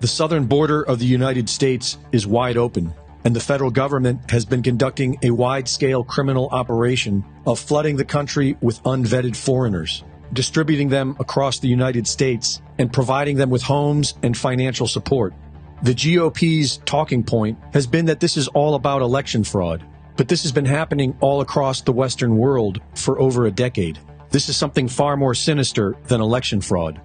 The southern border of the United States is wide open, and the federal government has been conducting a wide-scale criminal operation of flooding the country with unvetted foreigners, distributing them across the United States, and providing them with homes and financial support. The GOP's talking point has been that this is all about election fraud, but this has been happening all across the Western world for over a decade. This is something far more sinister than election fraud.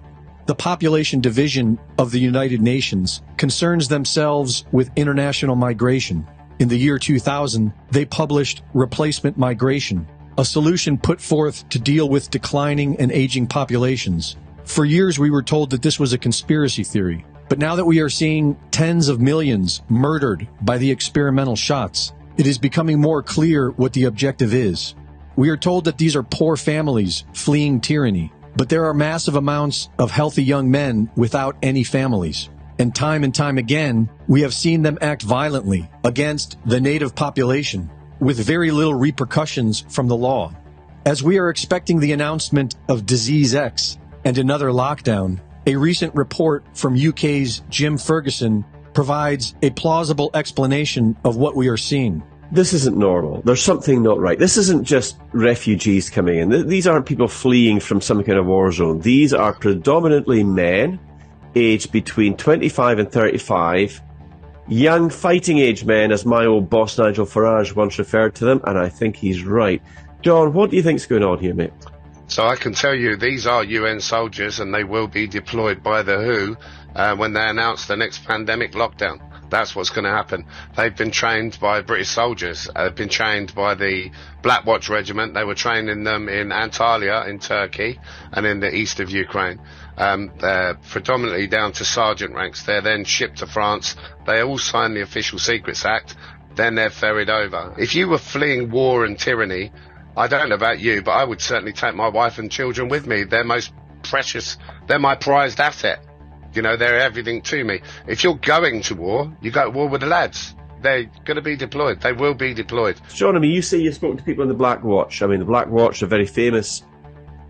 The Population Division of the United Nations concerns themselves with international migration. In the year 2000, they published Replacement Migration, a solution put forth to deal with declining and aging populations. For years, we were told that this was a conspiracy theory. But now that we are seeing tens of millions murdered by the experimental shots, it is becoming more clear what the objective is. We are told that these are poor families fleeing tyranny. But there are massive amounts of healthy young men without any families. And time again, we have seen them act violently against the native population with very little repercussions from the law. As we are expecting the announcement of Disease X and another lockdown, a recent report from UK's Jim Ferguson provides a plausible explanation of what we are seeing. This isn't normal. There's something not right. This isn't just refugees coming in. These aren't people fleeing from some kind of war zone. These are predominantly men aged between 25 and 35, young fighting age men, as my old boss Nigel Farage once referred to them, and I think he's right. John, what do you think's going on here, mate? So I can tell you these are UN soldiers, and they will be deployed by the WHO when they announce the next pandemic lockdown. That's what's going to happen. They've been trained by British soldiers. They've been trained by the Black Watch Regiment. They were training them in Antalya in Turkey and in the east of Ukraine. They're predominantly down to sergeant ranks. They're then shipped to France. They all sign the Official Secrets Act. Then they're ferried over. If you were fleeing war and tyranny, I don't know about you, but I would certainly take my wife and children with me. They're most precious. They're my prized asset. You know, they're everything to me. If you're going to war, you go to war with the lads. They're going to be deployed. They will be deployed. John, I mean, you say you've spoken to people in the Black Watch. I mean, the Black Watch, a very famous,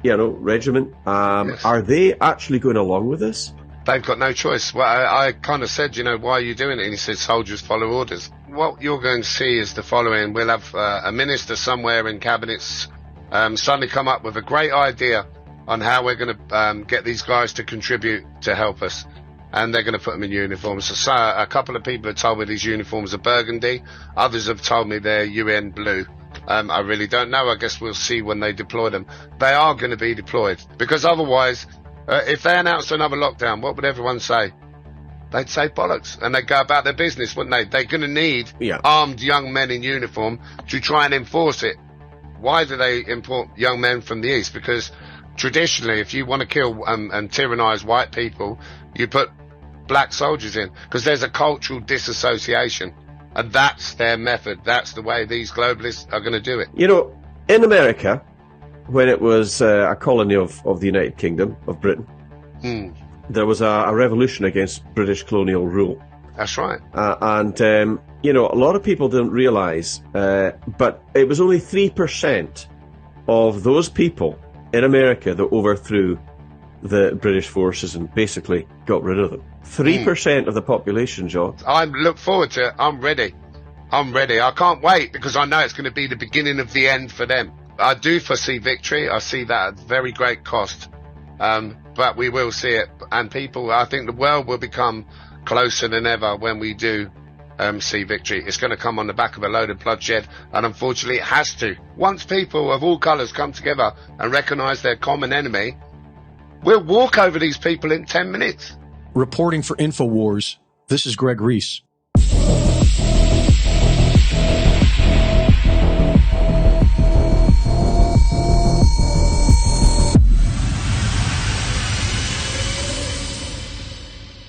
regiment. Yes. Are they actually going along with this? They've got no choice. Well, I kind of said, why are you doing it? And he said, soldiers follow orders. What you're going to see is the following. We'll have a minister somewhere in cabinets suddenly come up with a great idea on how we're going to get these guys to contribute to help us. And they're going to put them in uniforms. So a couple of people have told me these uniforms are burgundy. Others have told me they're UN blue. I really don't know. I guess we'll see when they deploy them. They are going to be deployed. Because otherwise, if they announced another lockdown, what would everyone say? They'd say bollocks. And they'd go about their business, wouldn't they? They're going to need armed young men in uniform to try and enforce it. Why do they import young men from the East? Because traditionally, if you want to kill and tyrannize white people, you put black soldiers in, because there's a cultural disassociation, and that's their method. That's the way these globalists are going to do it. In America, when it was a colony of the United Kingdom, of Britain, there was a revolution against British colonial rule. That's right. And a lot of people didn't realise, but it was only 3% of those people in America that overthrew the British forces and basically got rid of them. 3% of the population, John. I look forward to it. I'm ready. I can't wait, because I know it's going to be the beginning of the end for them. I do foresee victory. I see that at very great cost. But we will see it. And I think the world will become closer than ever when we do see victory. It's going to come on the back of a load of bloodshed, and unfortunately it has to. Once people of all colours come together and recognise their common enemy, we'll walk over these people in 10 minutes. Reporting for InfoWars, this is Greg Reese.